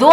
2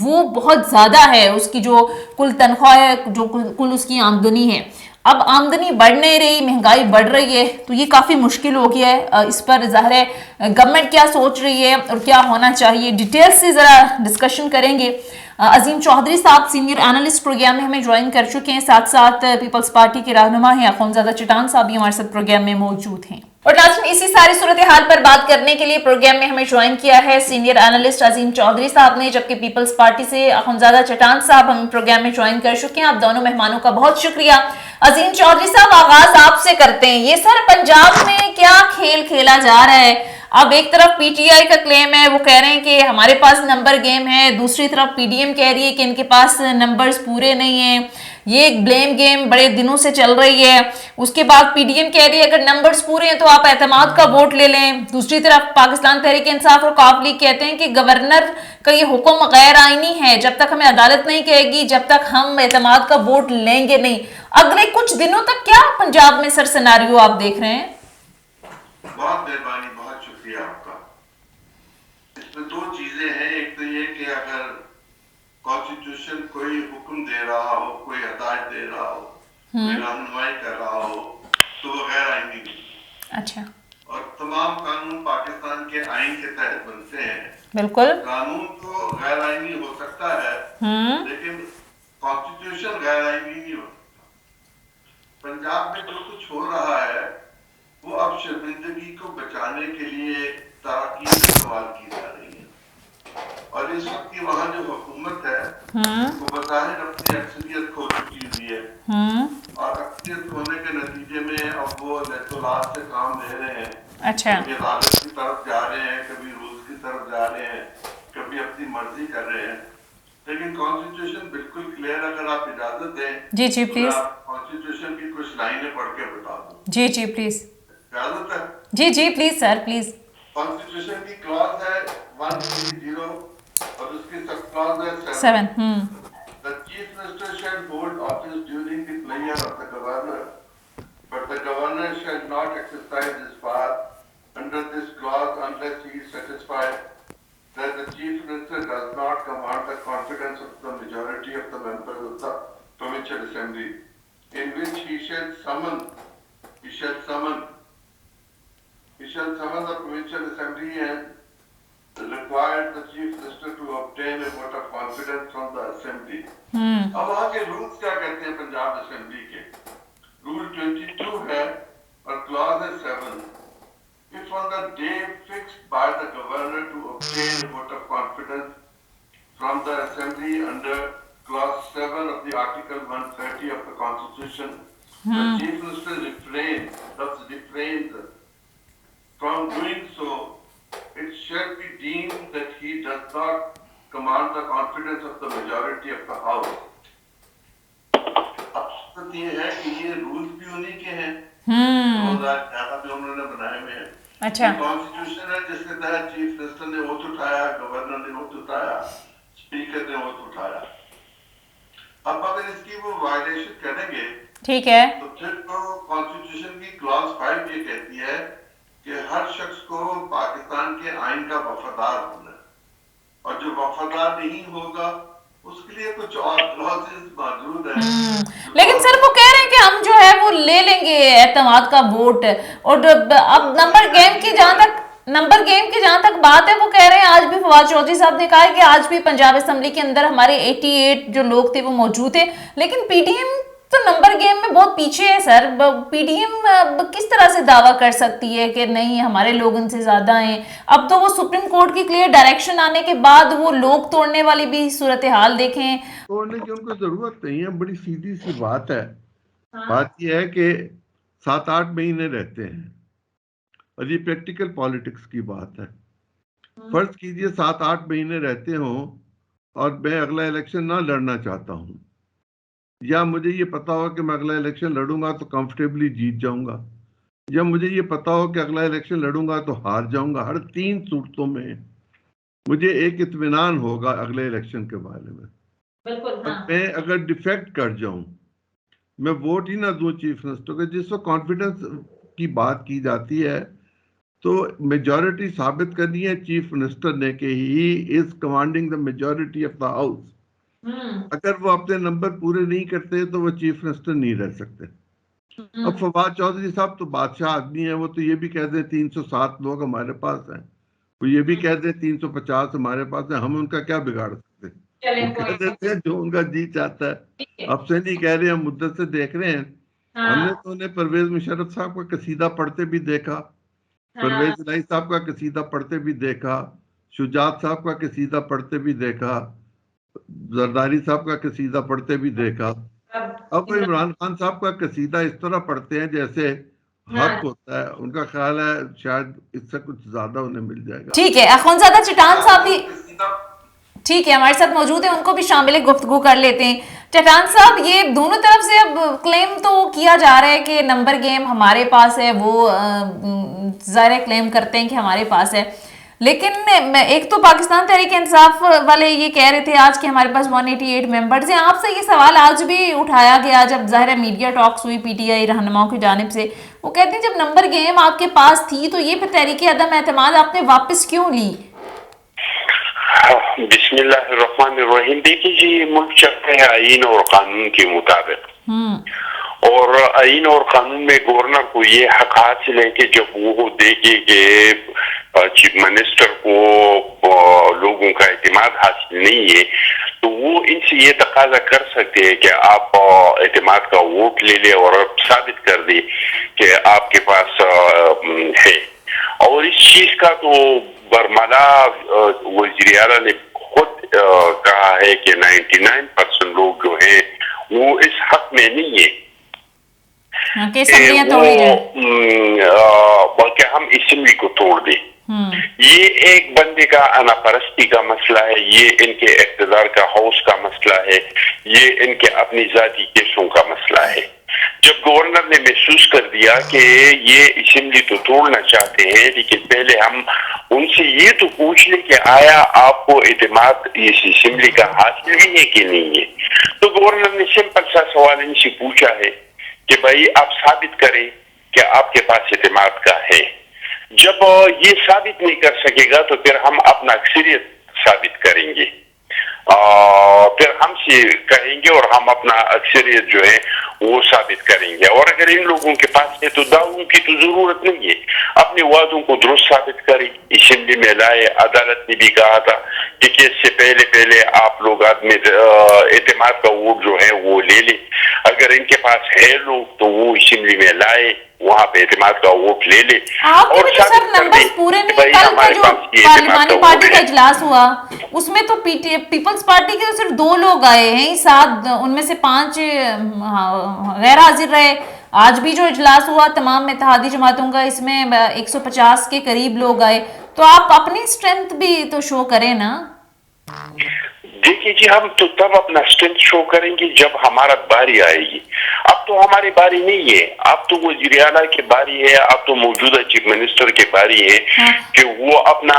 وہ بہت زیادہ ہے، اس کی جو کل تنخواہ ہے، جو کل اس کی آمدنی ہے، اب آمدنی بڑھ نہیں رہی، مہنگائی بڑھ رہی ہے، تو یہ کافی مشکل ہو گیا ہے. اس پر ظاہر ہے گورنمنٹ کیا سوچ رہی ہے اور کیا ہونا چاہیے، ڈیٹیل سے ذرا ڈسکشن کریں گے. عظیم چودھری صاحب سینئر اینالسٹ پروگرام میں ہمیں جوائن کر چکے ہیں، ساتھ ساتھ پیپلز پارٹی کے رہنما ہیں اخونزادہ چٹان صاحب بھی ہمارے ساتھ پروگرام میں موجود ہیں. اور ناظرین اسی ساری صورتحال پر بات کرنے کے لیے پروگرام میں ہمیں جوائن کیا ہے سینئر اینالسٹ عظیم چودھری صاحب نے، جبکہ پیپلز پارٹی سے اخونزادہ چٹان صاحب ہم پروگرام میں جوائن کر چکے ہیں. آپ دونوں مہمانوں کا بہت شکریہ. عظیم چودھری صاحب آغاز آپ سے کرتے ہیں. یہ سر پنجاب میں کیا کھیل کھیلا جا رہا ہے؟ اب ایک طرف پی ٹی آئی کا کلیم ہے، وہ کہہ رہے ہیں کہ ہمارے پاس نمبر گیم ہے، دوسری طرف پی ڈی ایم کہہ رہی ہے کہ ان کے پاس نمبرز پورے نہیں ہیں. یہ ایک بلیم گیم بڑے دنوں سے چل رہی ہے. اس کے بعد پی ڈی ایم کہہ رہی ہے اگر نمبرز پورے ہیں تو آپ اعتماد کا ووٹ لے لیں. دوسری طرف پاکستان تحریک انصاف اور قوم لیگ کہتے ہیں کہ گورنر کا یہ حکم غیر آئینی ہے، جب تک ہمیں عدالت نہیں کہے گی جب تک ہم اعتماد کا ووٹ لیں گے نہیں. اگلے کچھ دنوں تک کیا پنجاب میں سر سیناریو آپ دیکھ رہے ہیں؟ بہت مہربانی، بہت شکریہ آپ کا. اس میں دو چیزیں ہیں. ایک تو یہ کہ اگر کانسٹیٹیوشن کوئی حکم دے رہا ہو، کوئی ہدایت دے رہا ہو، کوئی رہنمائی کر رہا ہو تو وہ غیر آئینی نہیں. اچھا. اور تمام قانون پاکستان کے آئین کے تحت بنتے ہیں. بالکل. قانون تو غیر آئینی ہو سکتا ہے لیکن کانسٹیٹیوشن غیر آئینی نہیں ہو سکتا. پنجاب میں جو کچھ ہو رہا ہے وہ اب شرمندگی کو بچانے کے لیے تراکین استعمال کی جا رہی ہے. اور اس وقت کی وہاں جو حکومت ہے وہ بظاہر اپنی اکثریت کھو چکی ہوئی ہے، اور اکثریت کھونے کے نتیجے میں اب وہ لیتولاد سے کام لے رہے ہیں. اچھا. کبھی عدالت کی طرف جا رہے ہیں، کبھی رولز کی طرف جا رہے ہیں، کبھی اپنی مرضی کر رہے ہیں. لیکن کانسٹیٹیوشن بالکل کلیئر، اگر آپ اجازت دیں جی جی پلیز. کانسٹیٹیوشن کی کچھ لائنیں پڑھ کے بتا دوں. جی جی پلیز. اجازت ہے؟ جی جی پلیز سر پلیز. کانسٹیٹیوشن کی کلاس ہے 130 اور اس کی سب کلاس ہے 7. The chief minister shall hold office during the pleasure of the governor, but the governor shall not exercise his power under this clause unless he is satisfied that the chief minister does not command the confidence of the majority of the members of the provincial assembly, in which he shall summon the provincial assembly and require the chief minister to obtain a vote of confidence from the assembly. اب وہاں کے rules کیا کہتے ہیں Punjab assembly کے؟ Role 22 ہے اور Claus ہے 7. If on the day fixed by the governor to obtain a vote of confidence from the assembly under clause 7 of the article 130 of the constitution, the chief minister refrains from doing so, it shall be deemed that he does not command the confidence of the majority of the house. اب یہ ہے کہ یہ rules بھی انہیں کے ہیں 2011 میں انہوں نے بنائے ہوئے ہیں. اچھا. کانسٹیٹیوشن ہے جس کے تحت چیف منسٹر نے ووٹ اٹھایا، گورنر نے ووٹ اٹھایا، اسپیکر نے ووٹ اٹھایا. اب اگر اس کی وہ وائلیشن کریں گے ٹھیک ہے تو پھر تو کانسٹیٹیوشن کی کلاس 5 یہ کہتی ہے کہ ہر شخص کو پاکستان کے آئین کا وفادار ہونا ہے، اور جو وفادار نہیں ہوگا اس کے لیے کچھ اور کلاسز موجود ہیں. لیکن سر وہ کہہ رہے ہیں کہ ہم جو ہے وہ لے لیں گے اعتماد کا ووٹ. اور اب نمبر گیم کی جہاں تک بات ہے، وہ کہہ رہے ہیں آج بھی فواد چودھری صاحب نے کہا ہے کہ آج بھی پنجاب اسمبلی کے اندر ہمارے 88 جو لوگ تھے وہ موجود تھے. لیکن پی ڈی ایم تو نمبر گیم میں بہت پیچھے ہے سر. پی ڈی ایم کس طرح سے دعویٰ کر سکتی ہے کہ نہیں ہمارے لوگ ان سے زیادہ ہیں؟ اب تو وہ سپریم کورٹ کی کلیئر ڈائریکشن آنے کے بعد وہ لوگ توڑنے والی بھی صورتحال دیکھیں. توڑنے کی ان کو ضرورت نہیں ہے، بڑی سیدھی سی بات ہے. بات یہ ہے کہ 7-8 مہینے رہتے ہیں اور یہ پریکٹیکل پالیٹکس کی بات ہے. فرض کیجئے 7-8 مہینے رہتے ہوں اور میں اگلا الیکشن نہ لڑنا چاہتا ہوں، یا مجھے یہ پتا ہو کہ میں اگلا الیکشن لڑوں گا تو کمفرٹیبلی جیت جاؤں گا، یا مجھے یہ پتا ہو کہ اگلا الیکشن لڑوں گا تو ہار جاؤں گا. ہر 3 صورتوں میں مجھے ایک اطمینان ہوگا اگلے الیکشن کے بارے میں. میں اگر ڈیفیکٹ کر جاؤں، میں ووٹ ہی نہ دوں چیف منسٹر کو، جس وقت کانفیڈنس کی بات کی جاتی ہے تو میجورٹی ثابت کرنی ہے چیف منسٹر نے کہ he is commanding the majority of the house. اگر وہ اپنے نمبر پورے نہیں کرتے تو وہ چیف منسٹر نہیں رہ سکتے. اب فواد چودھری صاحب تو بادشاہ آدمی ہیں, وہ تو یہ بھی کہہ دیں 307 لوگ ہمارے پاس ہیں, وہ یہ بھی کہہ دیں 350 ہمارے پاس ہیں, ہم ان کا کیا بگاڑ سکتے ہیں؟ وہ کہہ دیتے ہیں جو ان کا جی چاہتا ہے. اب سے نہیں کہہ رہے, ہم مدت سے دیکھ رہے ہیں. ہم نے تو انہیں پرویز مشرف صاحب کا قصیدہ پڑھتے بھی دیکھا, پرویز الہی صاحب کا قصیدہ پڑھتے بھی دیکھا, شجاعت صاحب کا قصیدہ پڑھتے بھی دیکھا, زرداری صاحب کا قصیدہ پڑھتے بھی دیکھا. اب وہ عمران خان صاحب کا قصیدہ اس طرح پڑھتے ہیں جیسے حق ہوتا ہے. ان کا خیال ہے شاید اس سے کچھ زیادہ انہیں مل جائے گا. ٹھیک ہے, اخونزادہ چٹان صاحب بھی ٹھیک ہے ہمارے ساتھ موجود ہیں, ان کو بھی شامل گفتگو کر لیتے ہیں. چٹان صاحب, یہ دونوں طرف سے اب کلیم تو کیا جا رہا ہے کہ نمبر گیم ہمارے پاس ہے, وہ ظاہر کلیم کرتے ہیں کہ ہمارے پاس ہے, لیکن ایک تو پاکستان تحریک انصاف والے یہ کہہ رہے تھے آج کہ ہمارے پاس 188 ممبرز ہیں. آپ سے یہ سوال آج بھی اٹھایا گیا جب ظاہر میڈیا ٹاکس ہوئی پی ٹی آئی رہنماؤں کی جانب سے, وہ کہتے ہیں جب نمبر گیم آپ کے پاس تھی تو یہ پھر تحریک عدم اعتماد آپ نے واپس کیوں لی؟ بسم اللہ الرحمن الرحیم. دیکھیے جی, ملک چلتا ہے آئین اور قانون کے مطابق, اور آئین اور قانون میں گورنر کو یہ حق حاصل ہے کہ جب وہ دیکھے کہ چیف منسٹر کو لوگوں کا اعتماد حاصل نہیں ہے تو وہ ان سے یہ تقاضا کر سکتے ہیں کہ آپ اعتماد کا ووٹ لے لیں اور ثابت کر دیں کہ آپ کے پاس ہے. اور اس چیز کا تو برملا وزیر اعلیٰ نے خود کہا ہے کہ 99% لوگ جو ہیں وہ اس حق میں نہیں ہے بلکہ ہم اسمبلی کو توڑ دیں. یہ ایک بندے کا انا پرستی کا مسئلہ ہے, یہ ان کے اقتدار کا حوص کا مسئلہ ہے, یہ ان کے اپنی ذاتی کیسوں کا مسئلہ ہے. جب گورنر نے محسوس کر دیا کہ یہ اسمبلی تو توڑنا چاہتے ہیں, لیکن پہلے ہم ان سے یہ تو پوچھ لیں کہ آیا آپ کو اعتماد اس اسمبلی کا حاصل بھی ہے کہ نہیں ہے, تو گورنر نے سمپل سا سوال ان سے پوچھا ہے کہ بھائی آپ ثابت کریں کہ آپ کے پاس اعتماد کا ہے. جب یہ ثابت نہیں کر سکے گا تو پھر ہم اپنا اکثریت ثابت کریں گے, پھر ہم سے کہیں گے اور ہم اپنا اکثریت جو ہے وہ ثابت کریں گے. اور اگر ان لوگوں کے پاس ہے تو دعووں کی تو ضرورت نہیں ہے, اپنے وعدوں کو درست ثابت کریں, اسمبلی میں لائے. عدالت نے بھی کہا تھا کہ اس سے پہلے آپ لوگ آدمی اعتماد کا ووٹ جو ہے وہ لے لیں. اگر ان کے پاس ہے لوگ تو وہ اسمبلی میں لائے, وہاں پہ اعتماد کا ووٹ لے لے. اور سر نمبر پورے نہیں, کل کا جو پارلیمانی پارٹی کا اجلاس ہوا اس میں تو پیپلز پارٹی کے صرف 2 لوگ آئے ہیں, 7 ان میں سے 5 غیر حاضر رہے. آج بھی جو اجلاس ہوا تمام اتحادی جماعتوں کا, اس میں 150 کے قریب لوگ آئے. تو آپ اپنی اسٹرینتھ بھی تو شو کریں نا. دیکھیے جی, ہم تو تب اپنا اسٹرینتھ شو کریں گے جب ہمارا باری آئے گی. اب تو ہماری باری نہیں ہے, اب تو وزیر اعلیٰ کی باری ہے, اب تو موجودہ چیف منسٹر کی باری ہے کہ وہ اپنا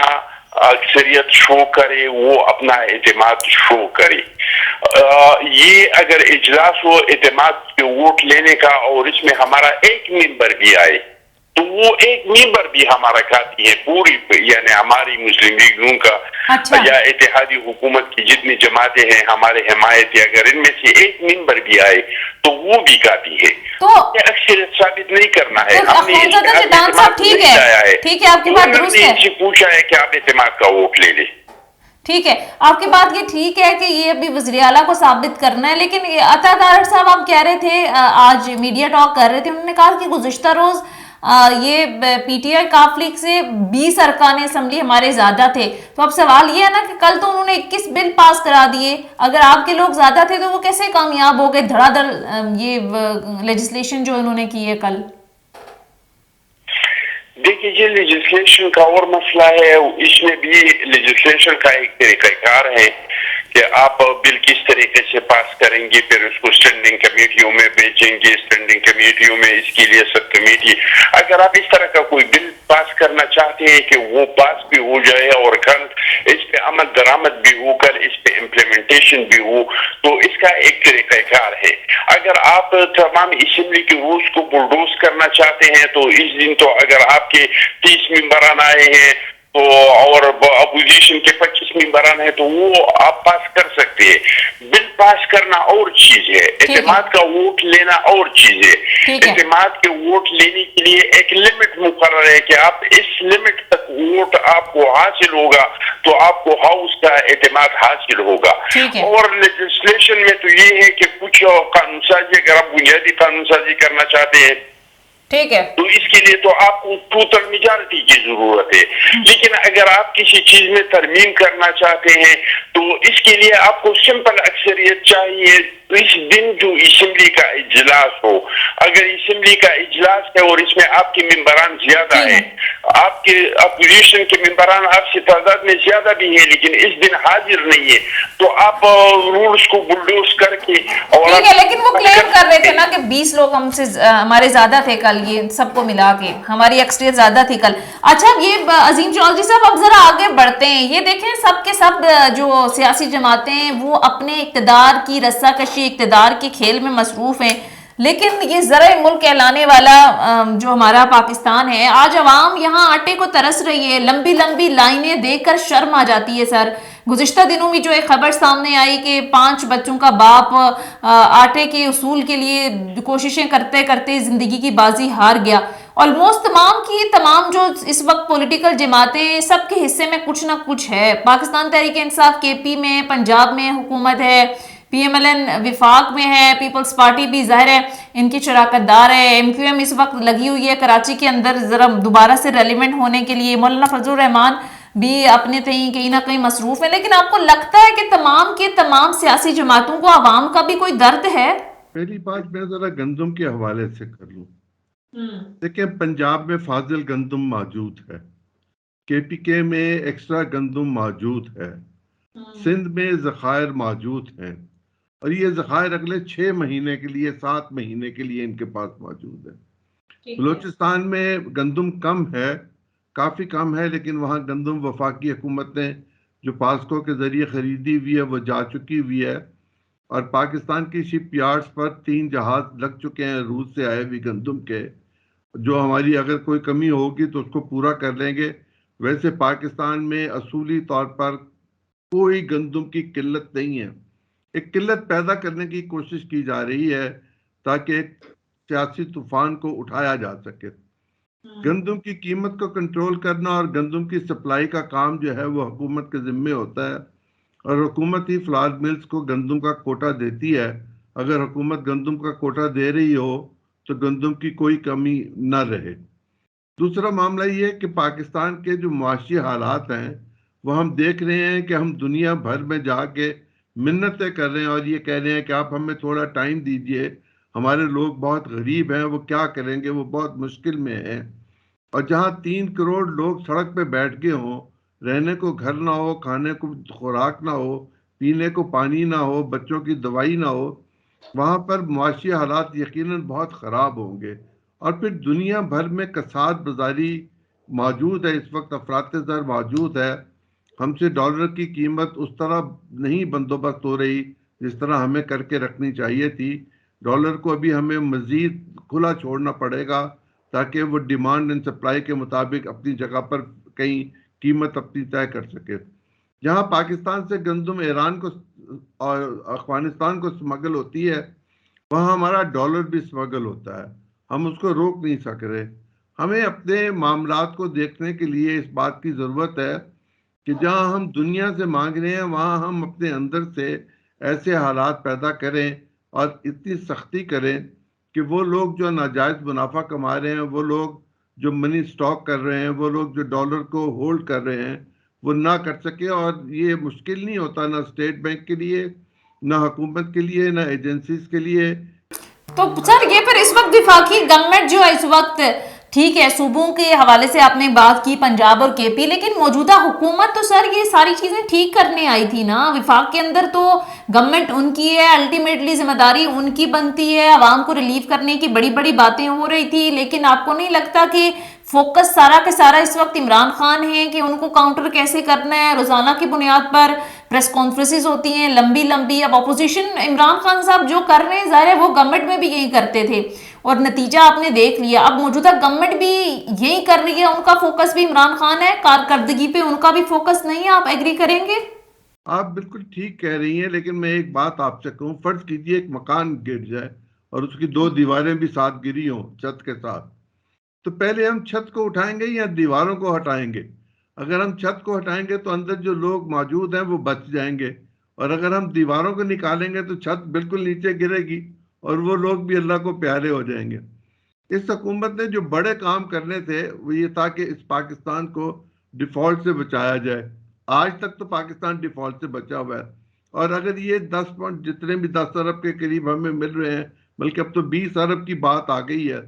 اکثریت شو کرے, وہ اپنا اعتماد شو کرے. یہ اگر اجلاس ہو اعتماد کے ووٹ لینے کا اور اس میں ہمارا ایک ممبر بھی آئے تو وہ ایک ممبر بھی ہمارا کافی ہے پوری, یعنی ہماری مسلم لیگوں کا یا اتحادی حکومت کی جتنی جماعتیں ہیں ہمارے حمایتی, اگر ان میں سے ایک ممبر بھی آئے تو وہ بھی کافی ہے. تو اکثریت ثابت نہیں کرنا ہے. ہم نے پوچھا ہے کہ آپ اعتماد کا ووٹ لے لیں. ٹھیک ہے, آپ کی بات یہ ٹھیک ہے کہ یہ ابھی وزیر اعلیٰ کو ثابت کرنا ہے, لیکن عطا دار صاحب آپ کہہ رہے تھے, آج میڈیا ٹاک کر رہے تھے, انہوں نے کہا کہ گزشتہ روز یہ پی ٹی آئی کافلیگ سے 20 ارکان اسمبلی ہمارے زیادہ تھے. تو اب سوال یہ ہے نا کہ کل تو انہوں نے 21 بل پاس کرا دیے, اگر آپ کے لوگ زیادہ تھے تو وہ کیسے کامیاب ہو گئے دھڑا دھڑ یہ لیجسلیشن جو انہوں نے کی ہے کل؟ دیکھیے جی, لیجسلیشن کا اور مسئلہ ہے, اس میں بھی لیجسلیشن کا ایک طریقہ کار ہے کہ آپ بل کس طریقے سے پاس کریں گے, پھر اس کو اسٹینڈنگ کمیٹیوں میں بھیجیں گے, اسٹینڈنگ کمیٹیوں میں اس کے لیے سب کمیٹی. اگر آپ اس طرح کا کوئی بل پاس کرنا چاہتے ہیں کہ وہ پاس بھی ہو جائے اور کل اس پہ عمل درآمد بھی ہو, کل اس پہ امپلیمنٹیشن بھی ہو, تو اس کا ایک طریقہ کار ہے. اگر آپ تمام اسمبلی کے روز کو بلڈوز کرنا چاہتے ہیں تو اس دن تو اگر آپ کے 30 ممبران آئے ہیں تو اور اپوزیشن کے 25 ممبران ہیں تو وہ آپ پاس کر سکتے ہیں. بل پاس کرنا اور چیز ہے, اعتماد کا ووٹ لینا اور چیز ہے. اعتماد کے ووٹ لینے کے لیے ایک لمٹ مقرر ہے کہ آپ اس لمٹ تک ووٹ آپ کو حاصل ہوگا تو آپ کو ہاؤس کا اعتماد حاصل ہوگا. اور لیجسلیشن میں تو یہ ہے کہ کچھ قانون سازی, اگر آپ بنیادی قانون سازی کرنا چاہتے ہیں ٹھیک ہے, تو اس کے لیے تو آپ کو ٹوٹل میجارٹی کی ضرورت ہے. لیکن اگر آپ کسی چیز میں ترمیم کرنا چاہتے ہیں تو اس کے لیے آپ کو سمپل اکثریت چاہیے. تو اس دن جو اسمبلی کا اجلاس ہو, اگر اسمبلی کا اجلاس ہے اور اس میں آپ کے ممبران زیادہ ہیں, آپ کے اپوزیشن کے ممبران آپ سے تعداد میں زیادہ بھی ہیں لیکن اس دن حاضر نہیں ہے, تو آپ رولز کو بلڈوز کر کے اور ٹھیک ہے. لیکن وہ کلیم کر رہے تھے نا کہ 20 لوگ ہم سے ہمارے زیادہ تھے کل, یہ سب کو ملا کے ہماری اکثریت زیادہ تھی کل. اچھا یہ عظیم چودھری صاحب اب ذرا آگے بڑھتے ہیں. یہ دیکھیں سب کے سب جو سیاسی جماعتیں ہیں وہ اپنے اقتدار کی رسہ کشی, اقتدار کے کھیل میں مصروف ہیں, لیکن یہ زرع ملک کہلانے والا جو ہمارا پاکستان ہے, آج عوام یہاں آٹے کو ترس رہی ہے. لمبی لمبی لائنیں دیکھ کر شرم آ جاتی ہے سر. گزشتہ دنوں میں جو ایک خبر سامنے آئی کہ 5 بچوں کا باپ آٹے کے اصول کے لیے کوششیں کرتے کرتے زندگی کی بازی ہار گیا. آلموسٹ تمام کی تمام جو اس وقت پولیٹیکل جماعتیں, سب کے حصے میں کچھ نہ کچھ ہے. پاکستان تحریک انصاف کے پی میں, پنجاب میں حکومت ہے, پی ایم ایل این وفاق میں ہے, پیپلز پارٹی بھی ظاہر ہے ان کی شراکت دار ہے, ایم کیو ایم اس وقت لگی ہوئی ہے کراچی کے اندر ذرا دوبارہ سے ریلیونٹ ہونے کے لیے, مولانا فضل الرحمان بھی اپنے کہیں نہ کہیں مصروف ہیں. لیکن آپ کو لگتا ہے کہ تمام کے تمام سیاسی جماعتوں کو عوام کا بھی کوئی درد ہے؟ پہلی بات میں ذرا گندم کے حوالے سے کر لوں. دیکھیں پنجاب میں فاضل گندم موجود ہے, کے پی کے میں ایکسٹرا گندم موجود ہے, سندھ میں ذخائر موجود ہیں, اور یہ ذخائر اگلے 6 مہینے کے لیے 7 مہینے کے لیے ان کے پاس موجود ہے. بلوچستان میں گندم کم ہے, کافی کم ہے, لیکن وہاں گندم وفاقی حکومت نے جو پاسکو کے ذریعے خریدی ہوئی ہے وہ جا چکی ہوئی ہے, اور پاکستان کی شپ یارڈز پر 3 جہاز لگ چکے ہیں روس سے آئے ہوئی گندم کے, جو ہماری اگر کوئی کمی ہوگی تو اس کو پورا کر لیں گے. ویسے پاکستان میں اصولی طور پر کوئی گندم کی قلت نہیں ہے. ایک قلت پیدا کرنے کی کوشش کی جا رہی ہے تاکہ ایک سیاسی طوفان کو اٹھایا جا سکے. گندم کی قیمت کو کنٹرول کرنا اور گندم کی سپلائی کا کام جو ہے وہ حکومت کے ذمے ہوتا ہے, اور حکومت ہی فلار ملز کو گندم کا کوٹا دیتی ہے. اگر حکومت گندم کا کوٹا دے رہی ہو تو گندم کی کوئی کمی نہ رہے. دوسرا معاملہ یہ ہے کہ پاکستان کے جو معاشی حالات ہیں وہ ہم دیکھ رہے ہیں کہ ہم دنیا بھر میں جا کے منتیں کر رہے ہیں اور یہ کہہ رہے ہیں کہ آپ ہمیں تھوڑا ٹائم دیجئے, ہمارے لوگ بہت غریب ہیں, وہ کیا کریں گے, وہ بہت مشکل میں ہیں. اور جہاں 3 کروڑ لوگ سڑک پہ بیٹھ گئے ہوں, رہنے کو گھر نہ ہو, کھانے کو خوراک نہ ہو, پینے کو پانی نہ ہو, بچوں کی دوائی نہ ہو, وہاں پر معاشی حالات یقیناً بہت خراب ہوں گے. اور پھر دنیا بھر میں کساد بازاری موجود ہے, اس وقت افراط زر موجود ہے. ہم سے ڈالر کی قیمت اس طرح نہیں بندوبست ہو رہی جس طرح ہمیں کر کے رکھنی چاہیے تھی. ڈالر کو ابھی ہمیں مزید کھلا چھوڑنا پڑے گا تاکہ وہ ڈیمانڈ اینڈ سپلائی کے مطابق اپنی جگہ پر کہیں قیمت اپنی طے کر سکے. جہاں پاکستان سے گندم ایران کو اور افغانستان کو سمگل ہوتی ہے, وہاں ہمارا ڈالر بھی سمگل ہوتا ہے. ہم اس کو روک نہیں سک رہے. ہمیں اپنے معاملات کو دیکھنے کے لیے اس بات کی ضرورت ہے کہ جہاں ہم دنیا سے مانگ رہے ہیں وہاں ہم اپنے اندر سے ایسے حالات پیدا کریں اور اتنی سختی کریں کہ وہ لوگ جو ناجائز منافع کما رہے ہیں, وہ لوگ جو منی سٹاک کر رہے ہیں, وہ لوگ جو ڈالر کو ہولڈ کر رہے ہیں, وہ نہ کر سکے. اور یہ مشکل نہیں ہوتا نہ اسٹیٹ بینک کے لیے, نہ حکومت کے لیے, نہ ایجنسیز کے لیے. تو سر یہ پھر اس وقت وفاقی گورنمنٹ جو ہے اس وقت ٹھیک ہے، صوبوں کے حوالے سے آپ نے بات کی، پنجاب اور کے پی، لیکن موجودہ حکومت تو سر یہ ساری چیزیں ٹھیک کرنے آئی تھی نا. وفاق کے اندر تو گورنمنٹ ان کی ہے، الٹیمیٹلی ذمہ داری ان کی بنتی ہے، عوام کو ریلیف کرنے کی بڑی بڑی باتیں ہو رہی تھی. لیکن آپ کو نہیں لگتا کہ فوکس سارا کے سارا اس وقت عمران خان ہے کہ ان کو کاؤنٹر کیسے کرنا ہے؟ روزانہ کی بنیاد پر پریس کانفرنسز ہوتی ہیں لمبی لمبی. اب اپوزیشن عمران خان صاحب جو کر رہے ہیں ظاہر ہے وہ گورنمنٹ میں بھی یہی کرتے تھے اور نتیجہ آپ نے دیکھ لیا. اب موجودہ گورنمنٹ بھی یہی کر رہی ہے، ان کا فوکس بھی عمران خان ہے، کارکردگی پہ ان کا بھی فوکس نہیں ہے. آپ ایگری کریں گے؟ آپ بالکل ٹھیک کہہ رہی ہیں، لیکن میں ایک بات آپ سے کہوں، فرض کیجئے ایک مکان گر جائے اور اس کی 2 دیواریں بھی ساتھ گری ہوں چھت کے ساتھ، تو پہلے ہم چھت کو اٹھائیں گے یا دیواروں کو ہٹائیں گے؟ اگر ہم چھت کو ہٹائیں گے تو اندر جو لوگ موجود ہیں وہ بچ جائیں گے، اور اگر ہم دیواروں کو نکالیں گے تو چھت بالکل نیچے گرے گی اور وہ لوگ بھی اللہ کو پیارے ہو جائیں گے. اس حکومت نے جو بڑے کام کرنے تھے وہ یہ تھا کہ اس پاکستان کو ڈیفالٹ سے بچایا جائے. آج تک تو پاکستان ڈیفالٹ سے بچا ہوا ہے، اور اگر یہ 10 پوائنٹ جتنے بھی 10 ارب کے قریب ہمیں مل رہے ہیں، بلکہ اب تو 20 ارب کی بات آ گئی ہے،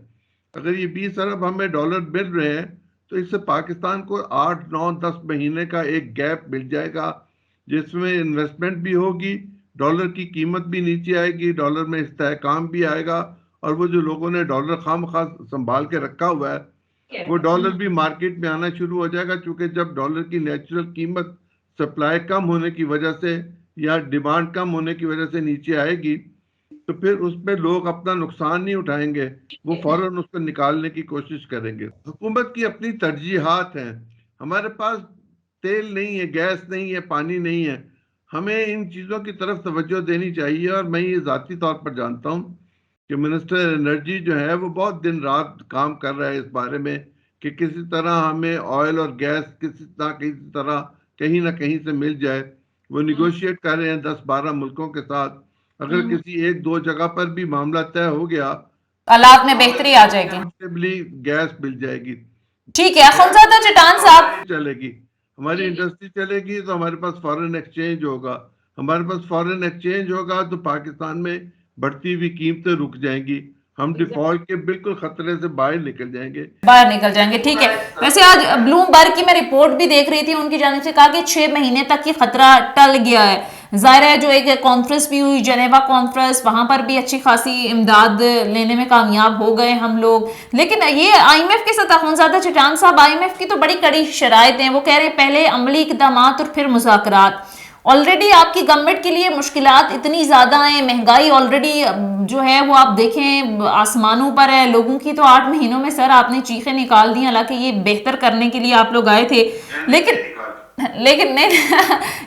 اگر یہ 20 ارب ہمیں ڈالر مل رہے ہیں تو اس سے پاکستان کو 8 9 10 مہینے کا ایک گیپ مل جائے گا، جس میں انویسٹمنٹ بھی ہوگی، ڈالر کی قیمت بھی نیچے آئے گی، ڈالر میں استحکام بھی آئے گا، اور وہ جو لوگوں نے ڈالر خام خواہ سنبھال کے رکھا ہوا ہے وہ ڈالر بھی مارکیٹ میں آنا شروع ہو جائے گا. چونکہ جب ڈالر کی نیچرل قیمت سپلائی کم ہونے کی وجہ سے یا ڈیمانڈ کم ہونے کی وجہ سے نیچے آئے گی تو پھر اس پہ لوگ اپنا نقصان نہیں اٹھائیں گے، وہ فوراً اس کو نکالنے کی کوشش کریں گے. حکومت کی اپنی ترجیحات ہیں. ہمارے پاس تیل نہیں ہے، گیس نہیں ہے، پانی نہیں ہے. ہمیں ان چیزوں کی طرف توجہ دینی چاہیے، اور میں یہ ذاتی طور پر جانتا ہوں کہ منسٹر انرجی جو ہے وہ بہت دن رات کام کر رہا ہے اس بارے میں کہ کسی طرح ہمیں آئل اور گیس کسی طرح کہیں نہ کہیں سے مل جائے. وہ نیگوشیٹ کر رہے ہیں 10-12 ملکوں کے ساتھ. اگر کسی 1-2 جگہ پر بھی معاملہ طے ہو گیا، حالات میں بہتری آ جائے گی، گیس مل جائے گی. ٹھیک ہے. اخونزادہ چٹان صاحب، چلے گی ہماری انڈسٹری چلے گی تو ہمارے پاس فارن ایکسچینج ہوگا. ہمارے پاس فارن ایکسچینج ہوگا تو پاکستان میں بڑھتی ہوئی قیمتیں رک جائیں گی، ہم ڈیفالٹ کے بالکل خطرے سے باہر نکل جائیں گے. ٹھیک ہے. ویسے آج بلوم برگ کی میں رپورٹ بھی دیکھ رہی تھی، ان کی جانب سے کہا کہ 6 مہینے تک کی خطرہ ٹل گیا ہے. ظاہر ہے جو ایک کانفرنس بھی ہوئی، جنیوا کانفرنس، وہاں پر بھی اچھی خاصی امداد لینے میں کامیاب ہو گئے ہم لوگ. لیکن یہ آئی ایم ایف کے ساتھ اخونزادہ چٹان صاحب، آئی ایم ایف کی تو بڑی کڑی شرائط ہیں. وہ کہہ رہے ہیں پہلے عملی اقدامات اور پھر مذاکرات. آلریڈی آپ کی گورنمنٹ کے لیے مشکلات اتنی زیادہ ہیں، مہنگائی آلریڈی جو ہے وہ آپ دیکھیں آسمانوں پر ہے. لوگوں کی تو 8 مہینوں میں سر آپ نے چیخیں نکال دی، حالانکہ یہ بہتر کرنے کے لیے آپ لوگ آئے تھے. لیکن نہیں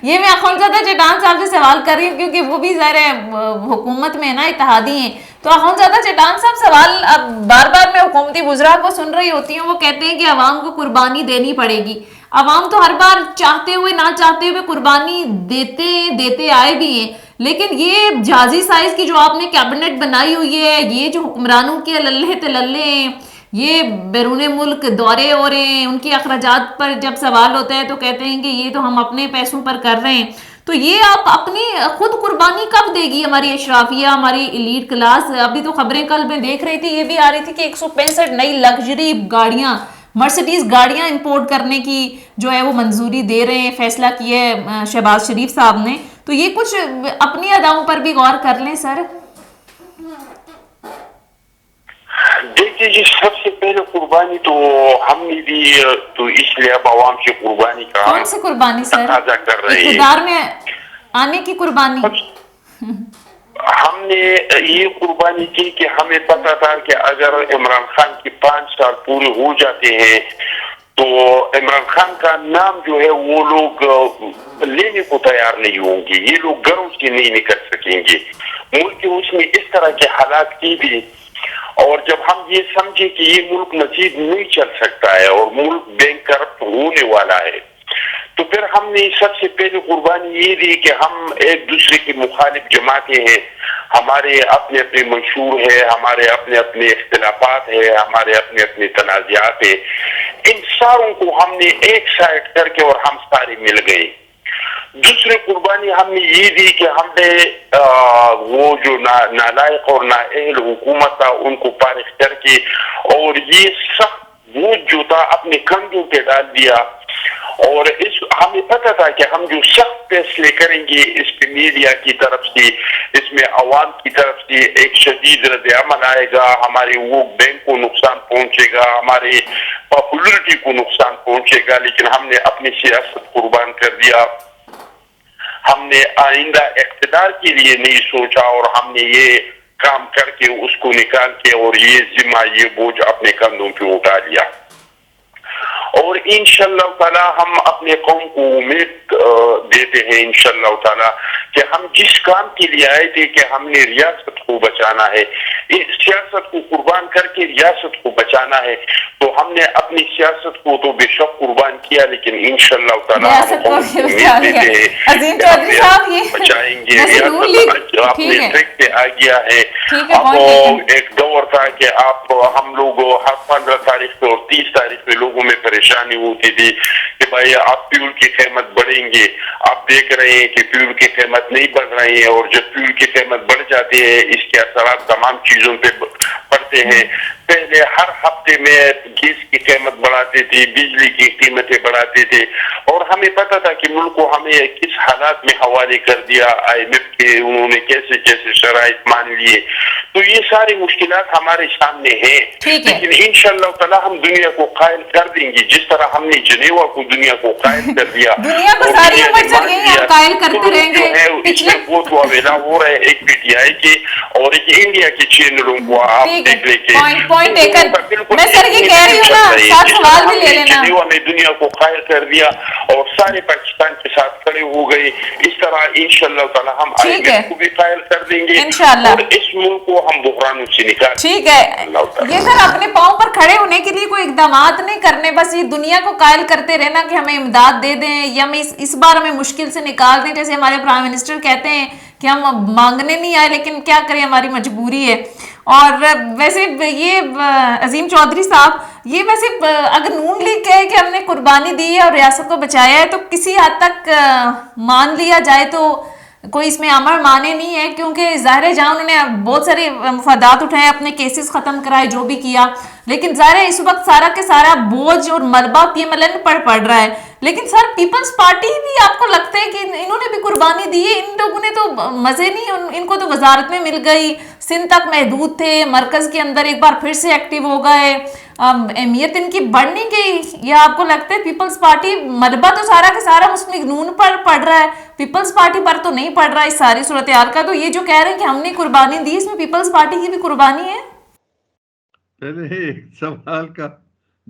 یہ میں اخونزادہ چٹان صاحب سے سوال کر رہی ہوں کیونکہ وہ بھی ظاہر ہے حکومت میں نا اتحادی ہیں. تو اخونزادہ چٹان صاحب سوال اب بار بار میں حکومتی وزراء کو سن رہی ہوتی ہوں، وہ کہتے ہیں کہ عوام کو قربانی دینی پڑے گی. عوام تو ہر بار چاہتے ہوئے نہ چاہتے ہوئے قربانی دیتے آئے بھی ہیں. لیکن یہ جہازی سائز کی جو آپ نے کیبنٹ بنائی ہوئی ہے، یہ جو حکمرانوں کے للے تللے ہیں، یہ بیرون ملک دورے ہو رہے ہیں، ان کی اخراجات پر جب سوال ہوتا ہے تو کہتے ہیں کہ یہ تو ہم اپنے پیسوں پر کر رہے ہیں. تو یہ آپ اپنی خود قربانی کب دے گی ہماری اشرافیہ، ہماری ایلیٹ کلاس؟ ابھی تو خبریں کل میں دیکھ رہی تھی، یہ بھی آ رہی تھی کہ 165 نئی لگژری گاڑیاں، مرسیڈیز گاڑیاں امپورٹ کرنے کی جو ہے وہ منظوری دے رہے ہیں، فیصلہ کیا ہے شہباز شریف صاحب نے. تو یہ کچھ اپنی اداؤں پر بھی غور کر لیں سر. دیکھیے جی، سب سے پہلے قربانی تو ہم نے بھی تو اس لیے اب عوام سے قربانی کا کون سی قربانی سر؟ تقاضا کر رہے ہیں، اقتدار میں آنے کی قربانی. ہم نے یہ قربانی کی کہ ہمیں پتا تھا کہ اگر عمران خان کی 5 سال پورے ہو جاتے ہیں تو عمران خان کا نام جو ہے وہ لوگ لینے کو تیار نہیں ہوں گے، یہ لوگ گھروں سے نہیں نکل سکیں گے. ملک اس میں اس طرح کے حالات کی بھی، اور جب ہم یہ سمجھے کہ یہ ملک مزید نہیں چل سکتا ہے اور ملک بینک کرپٹ ہونے والا ہے، تو پھر ہم نے سب سے پہلے قربانی یہ دی کہ ہم ایک دوسرے کی مخالف جماعتیں ہیں، ہمارے اپنے اپنے منشور ہے، ہمارے اپنے اپنے اختلافات ہے، ہمارے اپنے اپنے تنازعات ہے، ان ساروں کو ہم نے ایک سائڈ کر کے اور ہم سارے مل گئے. دوسری قربانی ہم نے یہ دی کہ ہم نے وہ جو نالائق اور نااہل حکومت تھا ان کو فارغ کر کے اور یہ سخت وہ جوتا اپنے کندھوں پہ ڈال دیا. اور ہمیں پتہ تھا کہ ہم جو سخت فیصلے کریں گے اس پہ میڈیا کی طرف سے, اس میں عوام کی طرف سے ایک شدید رد عمل آئے گا, ہمارے ووٹ بینک کو نقصان پہنچے گا, ہمارے پاپولرٹی کو نقصان پہنچے گا. لیکن ہم نے اپنی سیاست قربان کر دیا. ہم نے آئندہ اقتدار کے لیے نہیں سوچا اور ہم نے یہ کام کر کے اس کو نکال کے اور یہ ذمہ, یہ بوجھ اپنے کندھوں پہ اٹھا لیا. اور انشاءاللہ تعالی ہم اپنے قوم کو امید دیتے ہیں انشاءاللہ تعالی کہ ہم جس کام کے لیے آئے تھے کہ ہم نے ریاست کو بچانا ہے, سیاست کو قربان کر کے ریاست کو بچانا ہے, تو ہم نے اپنی سیاست کو تو بے شک قربان کیا, لیکن انشاءاللہ تعالی ہم امید دیتے ہیں کہ بچائیں گے. ریاست اپنے ٹریک پہ آ گیا ہے. اب ایک دور تھا کہ ہم لوگ ہر 15 تاریخ پہ اور 30 تاریخ پہ لوگوں میں پریشانی ہوتی تھی کہ بھائی آپ فیول کی قیمت بڑھیں گے. آپ دیکھ رہے ہیں کہ فیول کی قیمت نہیں بڑھ رہی ہے, اور جب فیول کی قیمت بڑھ جاتی ہے اس کے اثرات تمام چیزوں پہ پڑتے ہیں. پہلے ہر ہفتے میں گیس کی قیمت بڑھاتے تھے, بجلی کی قیمتیں بڑھاتے تھے, اور ہمیں پتا تھا کہ ملک کو ہمیں کس حالات میں حوالے کر دیا IMF کے, انہوں نے کیسے کیسے شرائط مان لیے. تو یہ ساری مشکلات ہمارے سامنے ہیں, لیکن انشاءاللہ تعالی ہم دنیا کو قائل کر دیں گے جس طرح ہم نے جنیوا کو دنیا کو قائل کر دیا. دنیا کو ساری عمر چل گئی ہے, قائل کرتے رہیں گے. پچھلے وہ تو اویلا ہو رہے ہیں ایک PTI کے اور ایک انڈیا کے چینلوں کو آپ دیکھ لیں کہ میں سر یہ کہہ رہی ہوں نا, ساتھ سوال بھی لے لینا. جنیوا میں دنیا کو قائل کر دیا اور سارے پاکستان کے ساتھ کھڑے ہو گئے. اس طرح انشاءاللہ تعالی ہم IMF کو بھی قائل کر دیں گے اور اس ملک کو ہم بحرانوں سے نکال. ٹھیک ہے, یہ سر اپنے پاؤں پر کھڑے ہونے کے لیے کوئی اقدامات نہیں کرنے, بس یہ دنیا کو قائل کرتے رہنا کہ ہمیں امداد دے دیں یا ہمیں اس بار ہمیں مشکل سے نکال دیں. جیسے ہمارے پرائم منسٹر کہتے ہیں کہ ہم مانگنے نہیں آئے, لیکن کیا کریں ہماری مجبوری ہے. اور ویسے یہ عظیم چودھری صاحب, یہ ویسے اگر نون لیگ کہے کہ ہم نے قربانی دی ہے اور ریاست کو بچایا ہے تو کسی حد تک مان لیا جائے تو کوئی اس میں امر مانے نہیں ہے, کیونکہ ظاہر ہے جہاں انہوں نے بہت سارے مفادات اٹھائے, اپنے کیسز ختم کرائے, جو بھی کیا, لیکن ظاہر ہے اس وقت سارا کے سارا بوجھ اور ملبہ PMLN پر پڑ رہا ہے. لیکن سر پیپلز پارٹی بھی آپ کو لگتا ہے کہ انہوں نے بھی قربانی دی ہے؟ ان لوگوں نے تو مزے نہیں, ان کو تو وزارت میں مل گئی, سندھ تک محدود تھے, مرکز کے اندر ایک بار پھر سے ایکٹیو ہو گئے, اہمیت ان کی بڑھ نہیں گئی. یا آپ کو لگتا ہے پیپلز پارٹی, ملبہ تو سارا کا سارا مسلم نون پر پڑ رہا ہے, پیپلز پارٹی پر تو نہیں پڑ رہا اس ساری صورتحال کا؟ تو یہ جو کہہ رہے ہیں کہ ہم نے قربانی دی, اس میں پیپلز پارٹی کی بھی قربانی ہے؟ پہلے ایک سوال کا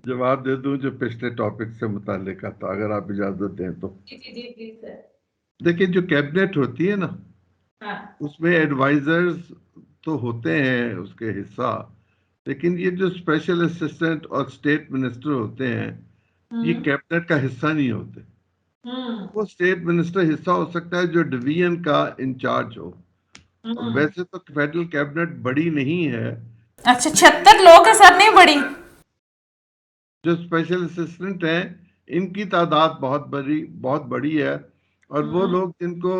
جواب دے دوں جو پچھلے ٹاپک سے متعلق تھا, اگر آپ اجازت دیں تو. دیکھیں جو کیبنٹ ہوتی ہے نا, اس میں ایڈوائزرز تو ہوتے ہیں اس کے حصہ, لیکن یہ جو اسپیشل اسسٹنٹ اور اسٹیٹ منسٹر ہوتے ہیں یہ کیبنٹ کا حصہ نہیں ہوتے. وہ اسٹیٹ منسٹر حصہ ہو سکتا ہے جو ڈویژن کا انچارج ہو. ویسے تو فیڈرل کیبنٹ بڑی نہیں ہے. اچھا 76 لوگ ہیں سر, نہیں بڑی. جو اسپیشل اسسٹنٹ ہیں ان کی تعداد بہت بڑی ہے, اور وہ لوگ جن کو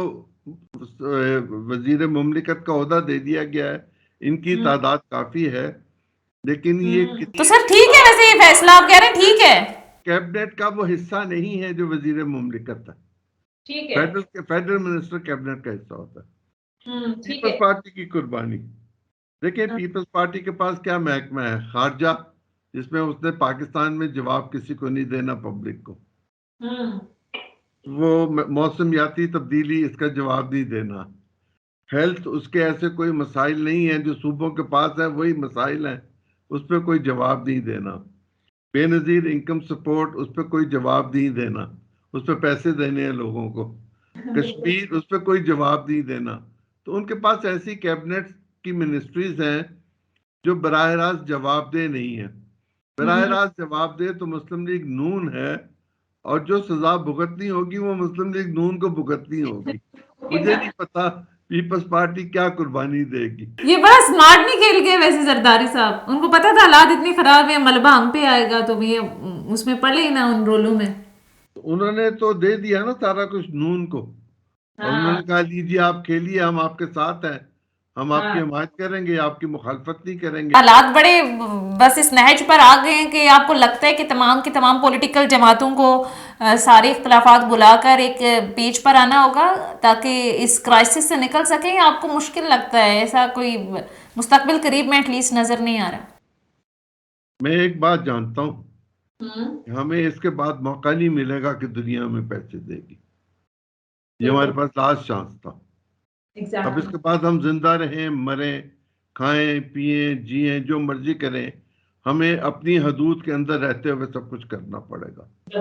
وزیر مملکت کا عہدہ دے دیا گیا ہے ان کی تعداد کافی ہے. لیکن یہ تو سر ٹھیک ہے, ویسے یہ فیصلہ آپ کہہ رہے ہیں ٹھیک ہے, کیبنٹ کا وہ حصہ نہیں ہے جو وزیر مملکت ہے. فیڈرل منسٹر کیبنٹ کا حصہ ہوتا ہے. پیپلز پارٹی کی قربانی دیکھیں, پیپلز پارٹی کے پاس کیا محکمہ ہے, خارجہ, جس میں اس نے پاکستان میں جواب کسی کو نہیں دینا پبلک کو. وہ موسمیاتی تبدیلی, اس کا جواب نہیں دینا. ہیلتھ, اس کے ایسے کوئی مسائل نہیں ہیں جو صوبوں کے پاس ہیں, وہی مسائل ہیں, اس پہ کوئی جواب نہیں دینا. بے نظیر انکم سپورٹ, اس پہ کوئی جواب نہیں دینا, اس پہ پیسے دینے ہیں لوگوں کو. کشمیر, اس پہ کوئی جواب نہیں دینا. تو ان کے پاس ایسی کیبنٹ کی منسٹریز ہیں جو براہ راست جواب دہ نہیں ہیں. براہ راست جواب دے تو مسلم لیگ نون ہے, اور جو سزا بھگتنی ہوگی وہ مسلم لیگ نون کو بھگتنی ہوگی. مجھے نہیں پتا پیپلز پارٹی کیا قربانی دے گی. یہ بڑا سمارٹ نہیں کھیل گئے ویسے زرداری صاحب, ان کو پتا تھا حالات اتنی خراب ہیں, ملبہ ہم پہ آئے گا, تو یہ اس میں پڑے ہی نا ان رولوں میں. انہوں نے تو دے دیا نا سارا کچھ نون کو, اور انہوں نے کہا لیجیے آپ کھیلیے, ہم آپ کے ساتھ ہیں, ہم آپ کی حمایت کریں گے، آپ کی مخالفت نہیں کریں گے. حالات بڑے بس اس نہج پر آ گئے ہیں کہ آپ کو لگتا ہے کہ تمام کی تمام پولیٹیکل جماعتوں کو سارے اختلافات بلا کر ایک پیج پر آنا ہوگا تاکہ اس کرائسس سے نکل سکیں. آپ کو مشکل لگتا ہے ایسا کوئی مستقبل قریب میں ایٹ لیسٹ نظر نہیں آ رہا؟ میں ایک بات جانتا ہوں، ہمیں اس کے بعد موقع نہیں ملے گا کہ دنیا میں پیسے دے گی. یہ ہمارے پاس لاسٹ چانس تھا. اب اس کے بعد ہم زندہ رہیں، مریں، کھائیں پیئیں جئیں جو مرضی کریں، ہمیں اپنی حدود کے اندر رہتے ہوئے سب کچھ کرنا پڑے گا.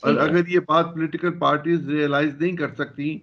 اور اگر یہ بات پولیٹیکل پارٹیز ریئلائز نہیں کر سکتی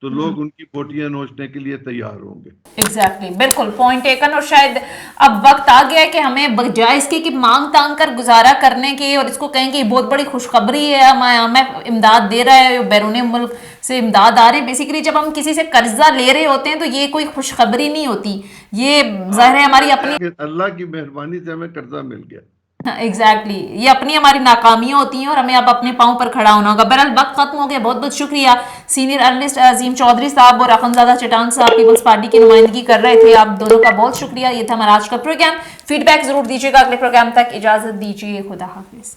تو لوگ ان کی بوٹیاں نوچنے کے لیے تیار ہوں گے. ایگزیکٹلی، بالکل پوائنٹ ٹیکن. اور شاید اب وقت آ گیا ہے کہ ہمیں بجائے اس کی کہ مانگ تانگ کر گزارا کرنے کے اور اس کو کہیں کہ یہ بہت بڑی خوشخبری ہے ہمیں امداد دے رہا ہے، بیرون ملک سے امداد آ رہے ہیں. بیسیکلی جب ہم کسی سے قرضہ لے رہے ہوتے ہیں تو یہ کوئی خوشخبری نہیں ہوتی، یہ ظاہر ہے ہماری اپنی اللہ کی مہربانی سے ہمیں قرضہ مل گیا. ایگزیکٹلی یہ اپنی ہماری ناکامیاں ہوتی ہیں اور ہمیں اب اپنے پاؤں پر کھڑا ہونا ہوگا. بہرحال وقت ختم ہو گیا. بہت بہت شکریہ سینئر انالسٹ عظیم چودھری صاحب اور اخنزادہ چٹان صاحب پیپلز پارٹی کی نمائندگی کر رہے تھے. آپ دونوں کا بہت شکریہ. یہ تھا ہمارا آج کا پروگرام. فیڈ بیک ضرور دیجیے گا. اگلے پروگرام تک اجازت دیجیے. خدا حافظ.